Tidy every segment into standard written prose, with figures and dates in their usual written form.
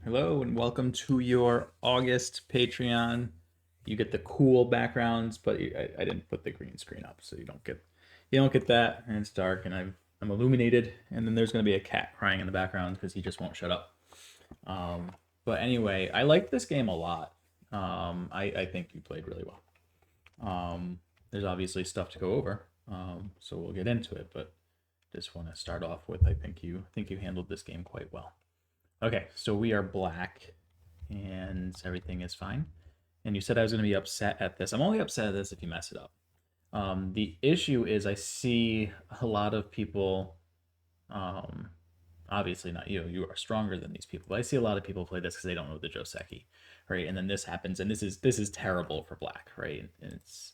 Hello and welcome to your August Patreon. You get the cool backgrounds, but I didn't put the green screen up, so you don't get that, and it's dark, and I'm illuminated, and then there's gonna be a cat crying in the background because he just won't shut up. Um, but anyway, I like this game a lot. I think you played really well. There's obviously stuff to go over, so we'll get into it, but just want to start off with I think you handled this game quite well. Okay, so we are black and everything is fine. And you said I was going to be upset at this. I'm only upset at this if you mess it up. The issue is I see a lot of people, um, obviously not you, you are stronger than these people, but I see a lot of people play this because they don't know the Joseki, right? And then this happens, and this is terrible for black, right? And it's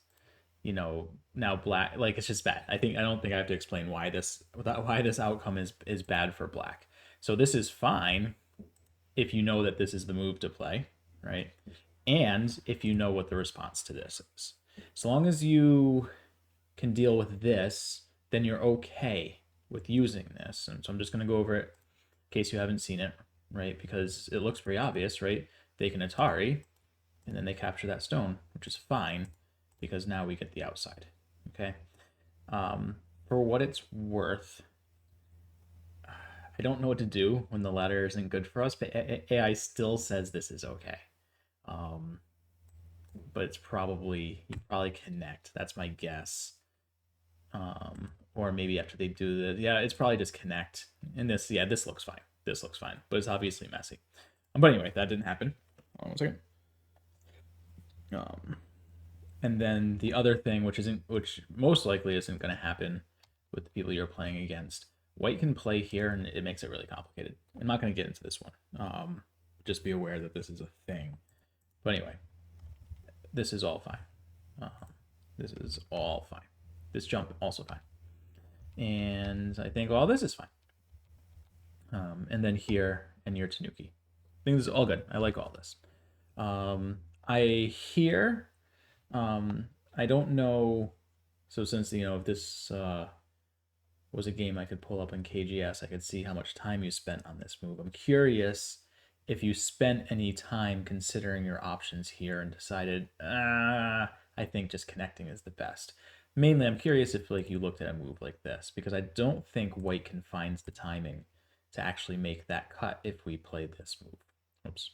now black, like it's just bad. I don't think I have to explain why this outcome is bad for black. So this is fine if you know that this is the move to play, right? And if you know what the response to this is. So long as you can deal with this, then you're okay with using this. And so I'm just going to go over it in case you haven't seen it, right? Because it looks pretty obvious, right? They can Atari, and then they capture that stone, which is fine because now we get the outside, okay? Um, for what it's worth, I don't know what to do when the ladder isn't good for us, but AI still says this is okay. Um, but it's probably you probably connect. That's my guess. Or maybe after they do the it's probably just connect. And this looks fine. This looks fine, but it's obviously messy. But anyway, that didn't happen. Hold on one second. Um, and then the other thing, which most likely isn't going to happen with the people you're playing against. White can play here, and it makes it really complicated. I'm not going to get into this one. Just be aware that this is a thing. But anyway, this is all fine. This is all fine. This jump also fine. And I think all this is fine. And then here and your Tanuki. I think this is all good. I like all this. I hear. I don't know. So since if this was a game I could pull up in KGS, I could see how much time you spent on this move. I'm curious if you spent any time considering your options here and decided, I think just connecting is the best. Mainly, I'm curious if like you looked at a move like this because I don't think white can find the timing to actually make that cut if we play this move. Oops.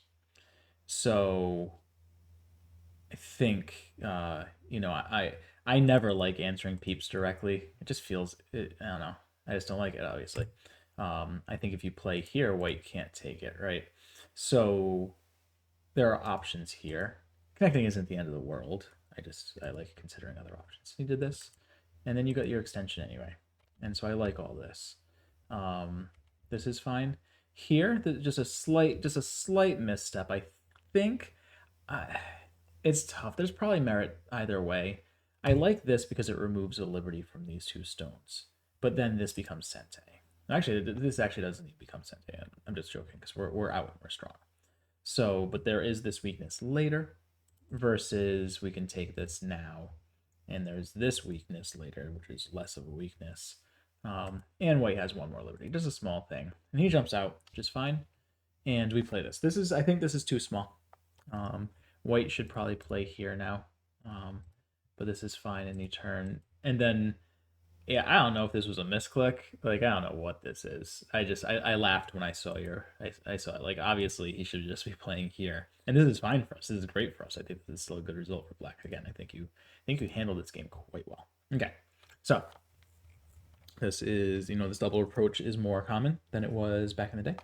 So I think I never like answering peeps directly. It just feels I don't know. I just don't like it. Obviously, I think if you play here, white can't take it, right? So there are options here. Connecting isn't the end of the world. I like considering other options. You did this, and then you got your extension anyway, and so I like all this. Um, this is fine. Here, just a slight misstep. I think. Uh, it's tough. There's probably merit either way. I like this because it removes a liberty from these two stones, but then this becomes Sente. Actually, this actually doesn't even become Sente. I'm just joking because we're out and we're strong. So, but there is this weakness later, versus we can take this now, and there's this weakness later, which is less of a weakness. And white has one more liberty, just a small thing, and he jumps out just fine. And we play this. I think this is too small. Um, White should probably play here now, um, but this is fine. And you turn, and then I don't know if this was a misclick. Like I don't know what this is. I laughed when I saw I saw it. Like obviously he should just be playing here, and this is fine for us. This is great for us. I think this is still a good result for black. Again, I think you handled this game quite well. Okay, so this is this double approach is more common than it was back in the day.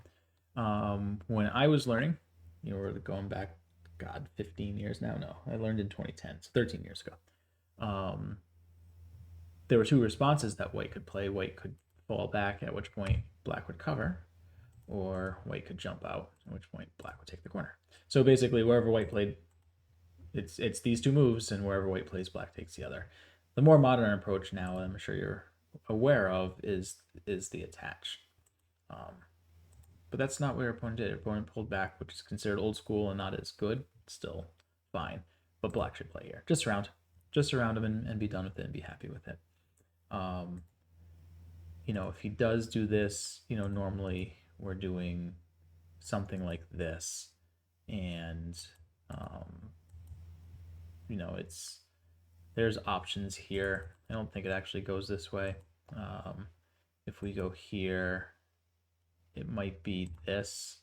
When I was learning, we're going back, God, 15 years now. No, I learned in 2010, so 13 years ago. Um, there were two responses that white could play. White could fall back, at which point black would cover, or white could jump out, at which point black would take the corner. So basically, wherever white played, it's these two moves, and wherever white plays, black takes the other. The more modern approach now, I'm sure you're aware of, is the attach. Um, but that's not what your opponent did. Your opponent pulled back, which is considered old school and not as good. Still fine. But black should play here. Just surround. Just surround him and be done with it and be happy with it. Um, if he does do this, normally we're doing something like this, and you know, there's options here. I don't think it actually goes this way. If we go here, it might be this.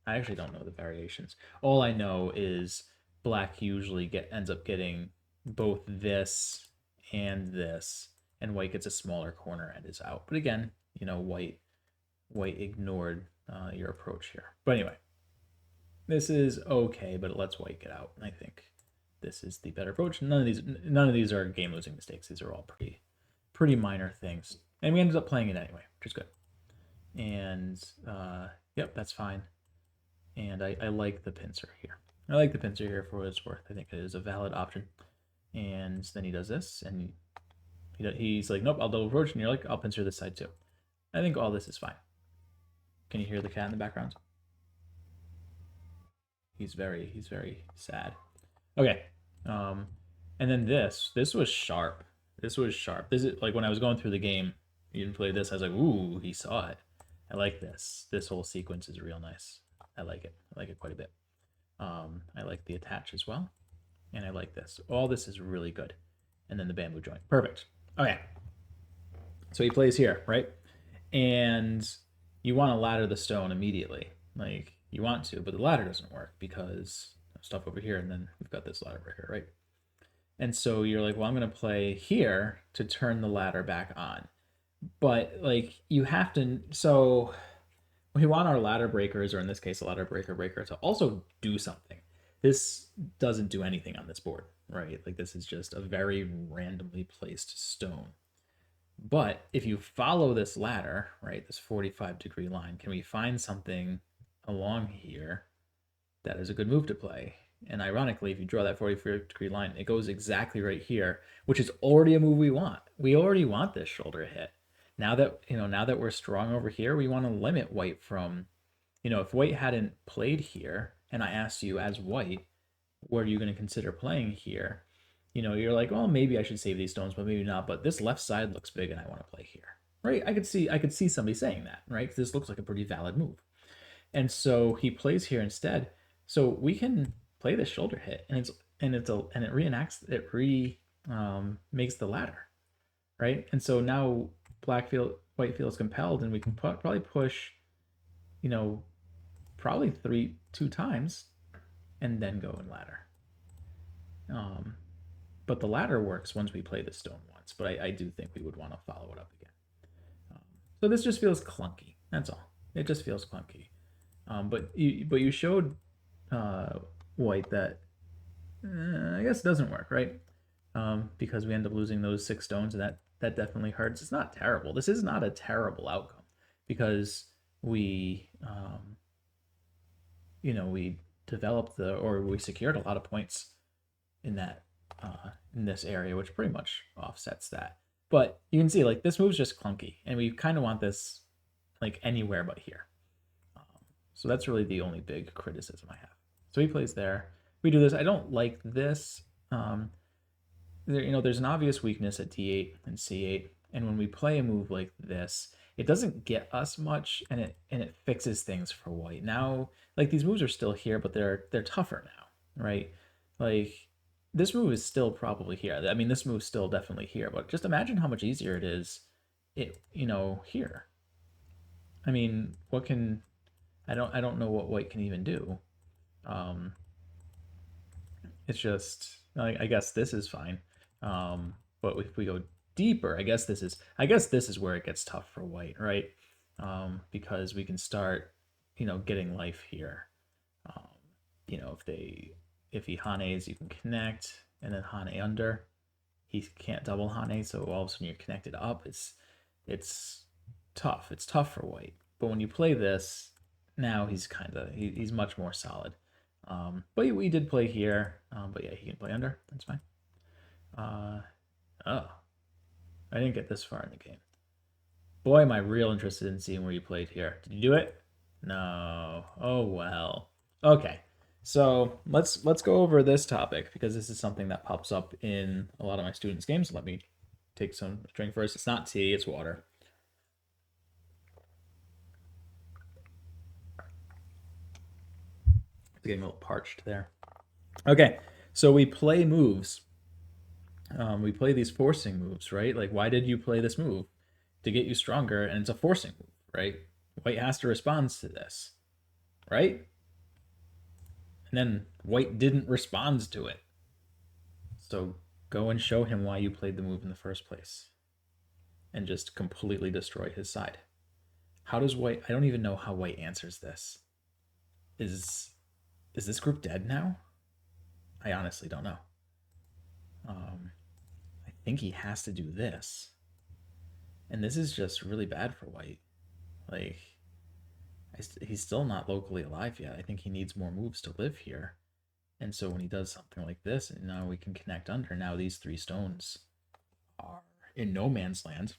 I actually don't know the variations. All I know is black usually ends up getting both this and this, and white gets a smaller corner and is out. But again, you know, white ignored your approach here. But anyway, this is okay, but it lets white get out. I think this is the better approach. None of these are game losing mistakes. These are all pretty minor things, and we ended up playing it anyway, which is good. And yep, that's fine. And I like the pincer here. I like the pincer here for what it's worth. I think it is a valid option. And then he does this, and he's like, nope, I'll double approach, and you're like, I'll pincer this side too. I think all this is fine. Can you hear the cat in the background? He's very sad. Okay. And then this was sharp. This was sharp. This is like when I was going through the game, you didn't play this, I was like, ooh, he saw it. I like this. This whole sequence is real nice. I like it. I like it quite a bit. I like the attach as well. And I like this. All this is really good. And then the bamboo joint. Perfect. Okay. So he plays here, right? And you want to ladder the stone immediately. Like, you want to, but the ladder doesn't work because stuff over here, and then we've got this ladder over here, right? And so you're like, well, I'm going to play here to turn the ladder back on. But, like, you have to... So we want our ladder breakers, or in this case, a ladder breaker, to also do something. This doesn't do anything on this board, right? Like, this is just a very randomly placed stone. But if you follow this ladder, right, this 45-degree line, can we find something along here that is a good move to play? And ironically, if you draw that 45-degree line, it goes exactly right here, which is already a move we want. We already want this shoulder hit. Now that we're strong over here, we want to limit white from, if white hadn't played here, and I asked you as white, what are you going to consider playing here? You're like, well, maybe I should save these stones, but maybe not. But this left side looks big, and I want to play here, right? I could see somebody saying that, right? Because this looks like a pretty valid move, and so he plays here instead. So we can play this shoulder hit, and it reenacts it makes the ladder, right? And so now white feels compelled, and we can probably push, probably two times, and then go and ladder. But the ladder works once we play the stone once. But I do think we would want to follow it up again. So this just feels clunky. That's all. It just feels clunky. But you showed white that I guess it doesn't work, right? Because we end up losing those 6 stones, and that definitely hurts. It's not terrible. This is not a terrible outcome because we we developed we secured a lot of points in that in this area, which pretty much offsets that. But you can see, like, this move's just clunky, and we kind of want this like anywhere but here. So that's really the only big criticism I have. So he plays there. We do this. I don't like this. There's an obvious weakness at d8 and c8, and when we play a move like this, it doesn't get us much, and it fixes things for white. Now, like, these moves are still here, but they're tougher now, right? Like, this move is still probably here. I mean, this move's still definitely here, but just imagine how much easier it is, here. I mean, I don't know what white can even do. It's just, I guess this is fine. But if we go deeper, I guess this is where it gets tough for white, right? Because we can start, getting life here. If he Hanes, you can connect, and then Hane under. He can't double Hane, so all of a sudden you're connected up. It's tough. It's tough for white. But when you play this, now he's much more solid. But we did play here. But yeah, he can play under. That's fine. Oh, I didn't get this far in the game. Boy, am I real interested in seeing where you played here. Did you do it? No. Oh well. Okay. So let's go over this topic, because this is something that pops up in a lot of my students' games. Let me take some drink first. It's not tea, it's water. It's getting a little parched there. Okay, so we play moves. We play these forcing moves, right? Like, why did you play this move? To get you stronger, and it's a forcing move, right? White has to respond to this, right? And then White didn't respond to it. So go and show him why you played the move in the first place. And just completely destroy his side. How does White... I don't even know how White answers this. Is this group dead now? I honestly don't know. I think he has to do this. And this is just really bad for White. Like, he's still not locally alive yet. I think he needs more moves to live here. And so when he does something like this, and now we can connect under, now these 3 stones are in no man's land.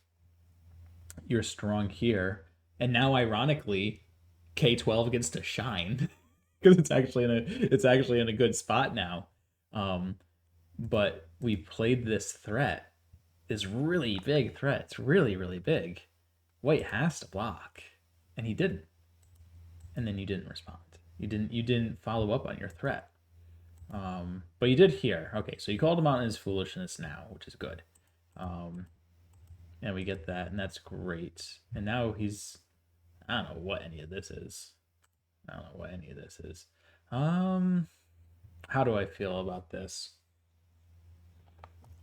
You're strong here. And now, ironically, K12 gets to shine because it's actually in a good spot now. But we played this threat, this really big threat. It's really, really big. White has to block, and he didn't. And then you didn't respond. You didn't follow up on your threat. But you did here. Okay, so you called him out on his foolishness now, which is good. And we get that, and that's great. And now he's... I don't know what any of this is. How do I feel about this?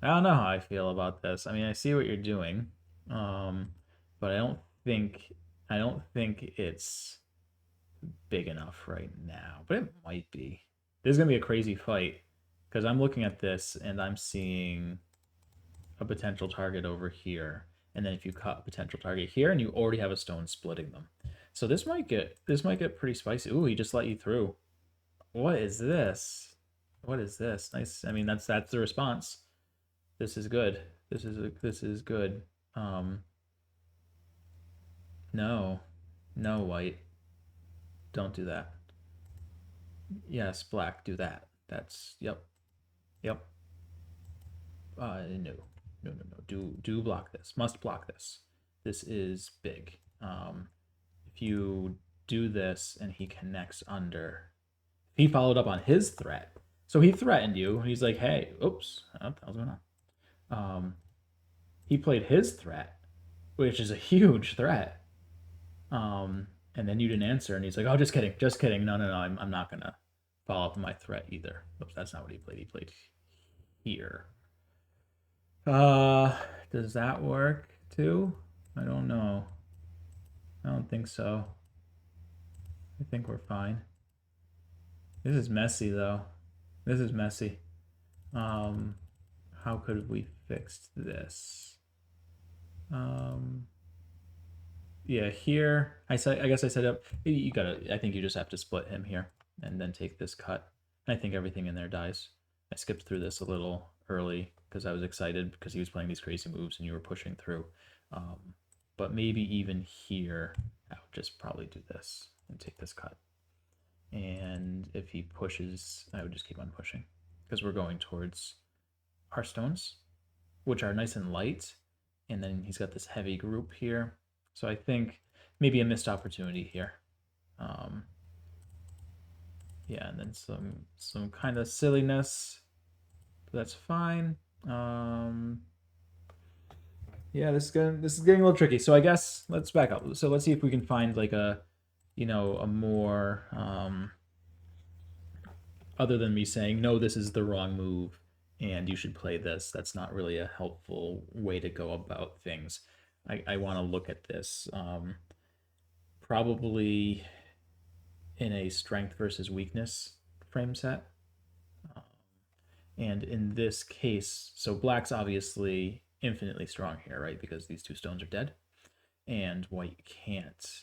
I don't know how I feel about this. I mean, I see what you're doing, but I don't think it's big enough right now. But it might be. This is gonna be a crazy fight because I'm looking at this and I'm seeing a potential target over here, and then if you cut a potential target here, and you already have a stone splitting them, so this might get pretty spicy. Ooh, he just let you through. What is this? What is this? Nice. I mean, that's the response. This is good. This is good. No, White. Don't do that. Yes, Black, do that. That's yep. No. Do block this. Must block this. This is big. If you do this and he connects under, he followed up on his threat. So he threatened you. He's like, hey, oops, what the hell's going on? He played his threat, which is a huge threat. And then you didn't answer, and he's like, oh, just kidding. No, I'm not gonna follow up on my threat either. Oops, that's not what he played. He played here. Does that work too? I don't know. I don't think so. I think we're fine. This is messy though. This is messy. How could we fix this? Yeah, here I guess I set up. You gotta. I think you just have to split him here and then take this cut. I think everything in there dies. I skipped through this a little early because I was excited because he was playing these crazy moves and you were pushing through. But maybe even here, I would just probably do this and take this cut. And if he pushes, I would just keep on pushing because we're going towards our stones, which are nice and light. And then he's got this heavy group here. So I think maybe a missed opportunity here. Yeah, and then some kind of silliness. That's fine. Yeah, this is getting a little tricky. So I guess let's back up. So let's see if we can find like a more other than me saying no, this is the wrong move and you should play this. That's not really a helpful way to go about things. I want to look at this probably in a strength versus weakness frame set. And in this case, so Black's obviously infinitely strong here, right? Because these 2 stones are dead. And White can't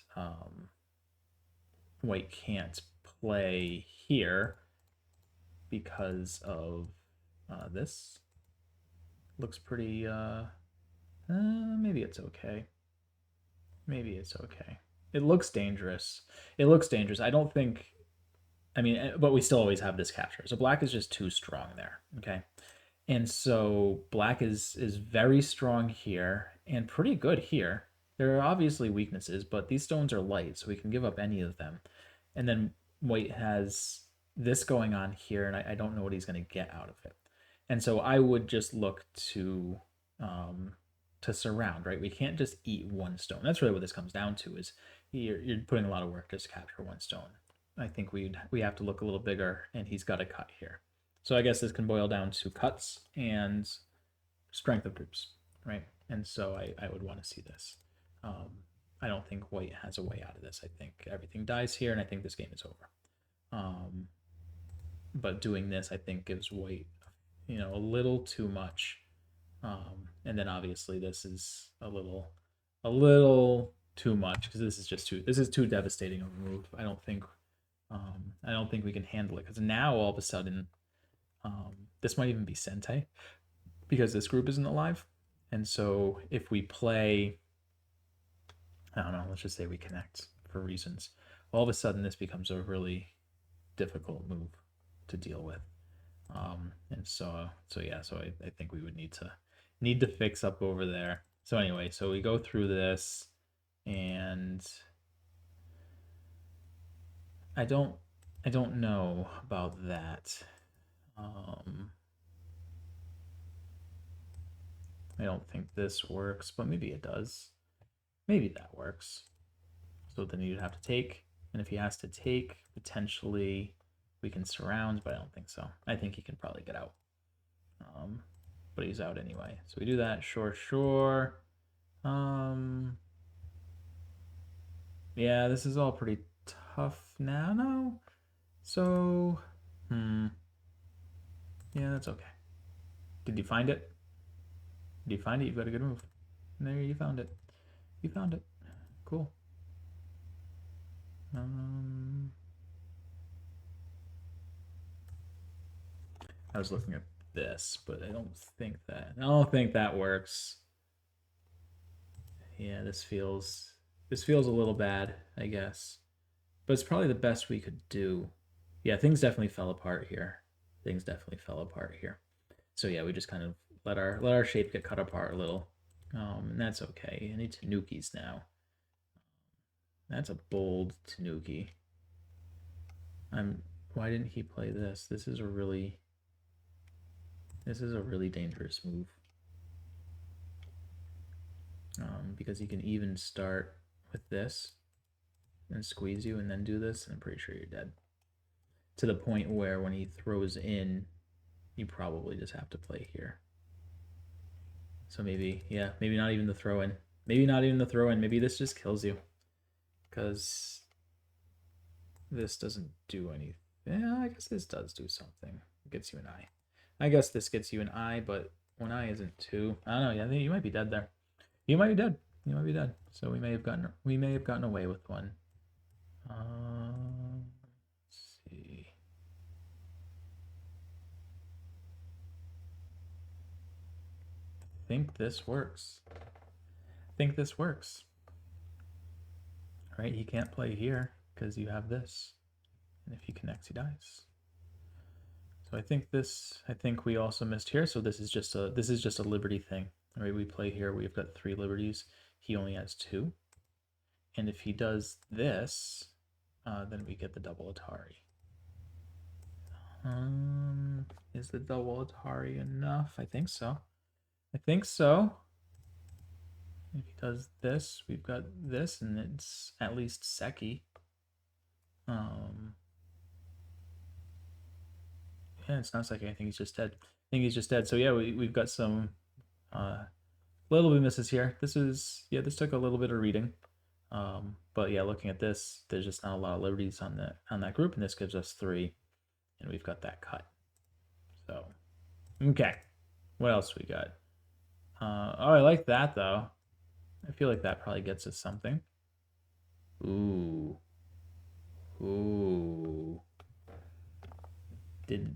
play here because of this. Looks pretty maybe it's okay. It looks dangerous. I don't think, I mean, but we still always have this capture. So Black is just too strong there, okay? And so Black is very strong here and pretty good here. There are obviously weaknesses, but these stones are light, so we can give up any of them. And then White has this going on here, and I don't know what he's going to get out of it. And so I would just look to surround, right? We can't just eat one stone. That's really what this comes down to, is you're putting a lot of work just to capture one stone. I think we have to look a little bigger, and he's got a cut here. So I guess this can boil down to cuts and strength of groups, right? And so I would want to see this. I don't think white has a way out of this. I think everything dies here, and I think this game is over. But doing this, I think, gives white, a little too much. And then obviously this is a little too much, because this is too devastating of a move. I don't think we can handle it, because now all of a sudden, this might even be Sente, because this group isn't alive. And so if we play, I don't know, let's just say we connect for reasons, all of a sudden this becomes a really difficult move to deal with. And so I think we would need to fix up over there. So anyway, so we go through this, and I don't know about that. I don't think this works, but maybe it does. Maybe that works. So then you'd have to take, and if he has to take, potentially we can surround, but I don't think so. I think he can probably get out. But he's out anyway. So we do that. Sure. Yeah, this is all pretty tough now. No. So, yeah, that's okay. Did you find it? Did you find it? You've got a good move. There, you found it. You found it. Cool. I was looking at this, but I don't think that works. Yeah, this feels a little bad, I guess. But it's probably the best we could do. Yeah, things definitely fell apart here. So yeah, we just kind of let our shape get cut apart a little. And that's okay. I need Tanukis now. That's a bold Tanuki. Why didn't he play this? This is a really dangerous move. Because he can even start with this and squeeze you and then do this, and I'm pretty sure you're dead. To the point where when he throws in, you probably just have to play here. So maybe not even the throw in. Maybe this just kills you, because this doesn't do anything. Yeah, I guess this does do something. It gets you an eye. I guess this gets you an eye, but one eye isn't two. I don't know. Yeah, you might be dead there. You might be dead. So we may have gotten away with one. Let's see. I think this works. Right? He can't play here because you have this, and if he connects, he dies. So I think we also missed here. So this is just a liberty thing. All right, we play here. We've got 3 liberties. He only has 2. And if he does this, then we get the double Atari. Is the double Atari enough? I think so. If he does this, we've got this, and it's at least Seki. Yeah, it's not Seki. I think he's just dead. So yeah, we've got some little bit misses here. This took a little bit of reading. But yeah, looking at this, there's just not a lot of liberties on that group, and this gives us 3, and we've got that cut. So, okay, what else we got? Oh, I like that though. I feel like that probably gets us something. Ooh.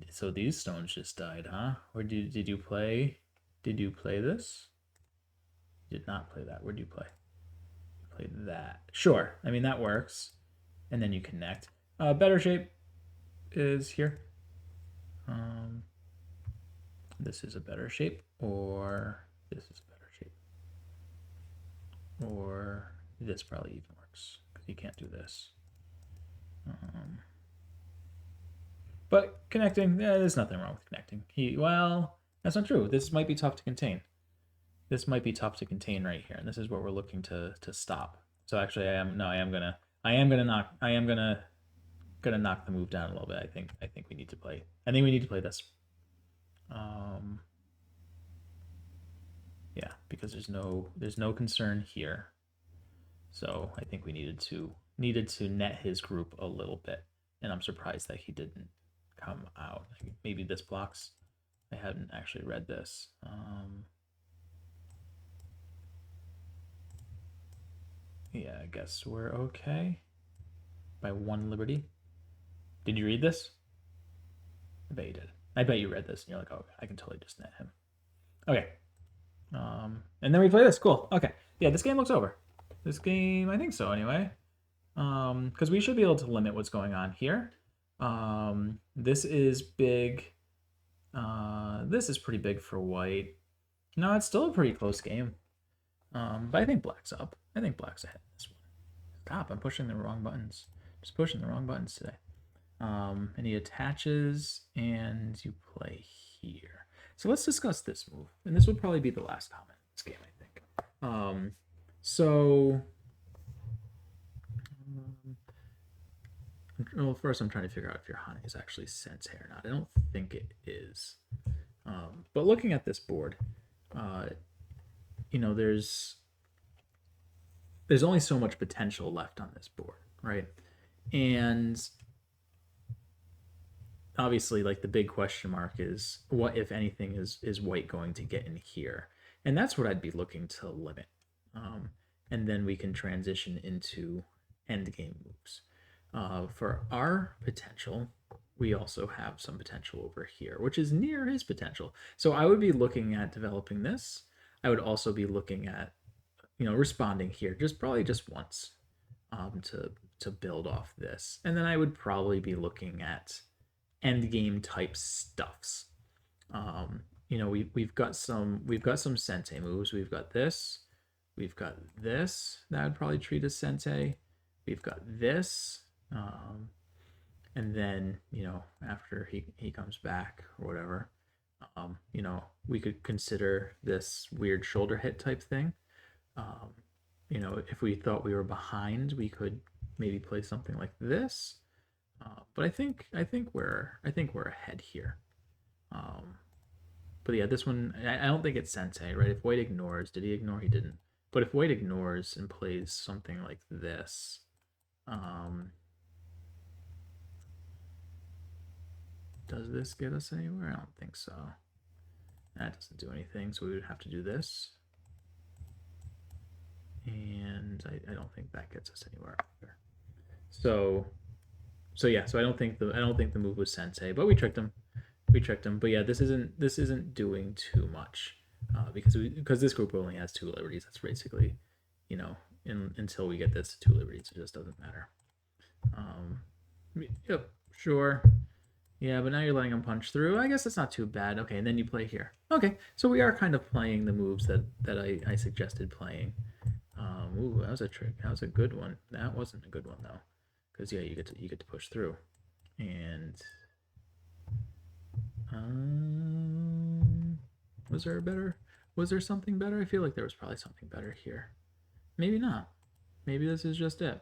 So these stones just died, huh? Or did you play this? Did not play that. Where'd you play? Play that. Sure. I mean, that works. And then you connect. Better shape is here. This is a better shape, or this is a better shape. Or this probably even works, because you can't do this. But connecting, there's nothing wrong with connecting. Well, that's not true. This might be tough to contain. This might be tough to contain right here, and this is what we're looking to stop. So actually, I am gonna knock the move down a little bit. I think we need to play. I think we need to play this. Yeah, because there's no concern here. So I think we needed to net his group a little bit, and I'm surprised that he didn't come out. Maybe this blocks. I hadn't actually read this. Yeah, I guess we're okay by 1 liberty. Did you read this? I bet you did. I bet you read this, and you're like, oh, I can totally just net him. Okay. And then we play this. Cool. Okay. Yeah, this game looks over. This game, I think so anyway. Because we should be able to limit what's going on here. This is big. This is pretty big for white. No, it's still a pretty close game. But I think black's up. I think black's ahead in this one. Stop, I'm pushing the wrong buttons. Just pushing the wrong buttons today. And he attaches, and you play here. So let's discuss this move. And this would probably be the last comment in this game, I think. Well, first I'm trying to figure out if your Hane is actually Sensei or not. I don't think it is. But looking at this board, you know, there's only so much potential left on this board, right? And obviously, like, the big question mark is what, if anything, is white going to get in here? And that's what I'd be looking to limit. And then we can transition into endgame moves. For our potential, we also have some potential over here, which is near his potential. So I would be looking at developing this. I would also be looking at, you know, responding here, probably just once, to build off this. And then I would probably be looking at end game type stuffs. You know, we've got some Sensei moves. We've got this. We've got this. That would probably treat as Sensei. We've got this. And then, you know, after he comes back or whatever, you know, we could consider this weird shoulder hit type thing. You know, if we thought we were behind, we could maybe play something like this. But I think we're ahead here. But yeah, this one, I don't think it's Sensei, right? If white ignores, did he ignore? He didn't. But if white ignores and plays something like this, does this get us anywhere? I don't think so. That doesn't do anything, so we would have to do this. And I don't think that gets us anywhere either. So yeah, so I don't think the move was Sensei, but we tricked him. But yeah, this isn't doing too much, because this group only has 2 liberties. That's basically, you know, until we get this to 2 liberties, it just doesn't matter. Yep, sure. Yeah, but now you're letting him punch through. I guess that's not too bad. Okay, and then you play here. Okay, so we are kind of playing the moves that I suggested playing. Ooh, that was a trick. That was a good one. That wasn't a good one though, because yeah, you get to push through, and was there something better? I feel like there was probably something better here. Maybe not. Maybe this is just it.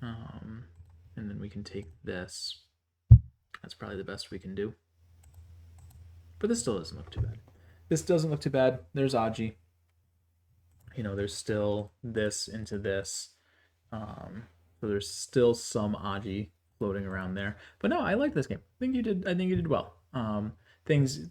And then we can take this. That's probably the best we can do. But this still doesn't look too bad. This doesn't look too bad. There's Aji. You know, there's still this into this. So there's still some Aji floating around there. But no, I like this game. I think you did well. Things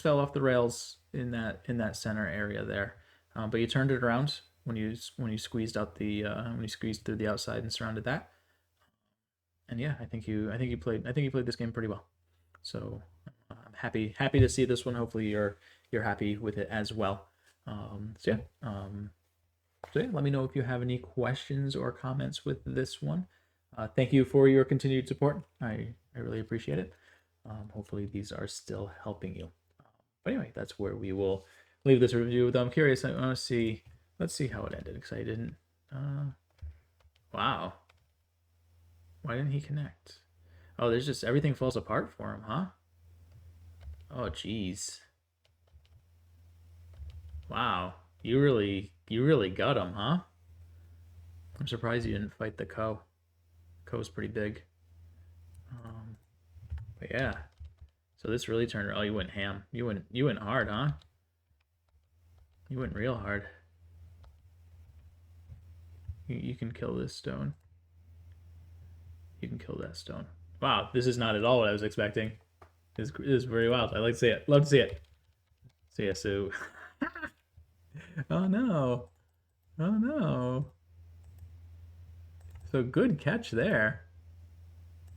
fell off the rails in that center area there. But you turned it around when you squeezed out when you squeezed through the outside and surrounded that. And yeah, I think you played this game pretty well. So I'm happy to see this one. Hopefully you're happy with it as well. So yeah, let me know if you have any questions or comments with this one. Thank you for your continued support. I really appreciate it. Hopefully these are still helping you. But anyway, that's where we will leave this review. Though I'm curious, I want to see. Let's see how it ended, because I didn't. Wow. Why didn't he connect? Oh, there's just everything falls apart for him, huh? Oh, jeez. Wow. You really got him, huh? I'm surprised you didn't fight the Ko. Ko's pretty big. Um, but yeah. So this really turned. Oh, you went ham. You went hard, huh? You went real hard. You can kill this stone. You can kill that stone. Wow, this is not at all what I was expecting. This is very wild. I like to see it. Love to see it. So yeah, so oh no. Oh no. So good catch there.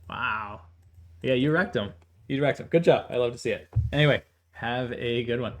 Wow. Yeah, you wrecked him. You wrecked him. Good job. I love to see it. Anyway, have a good one.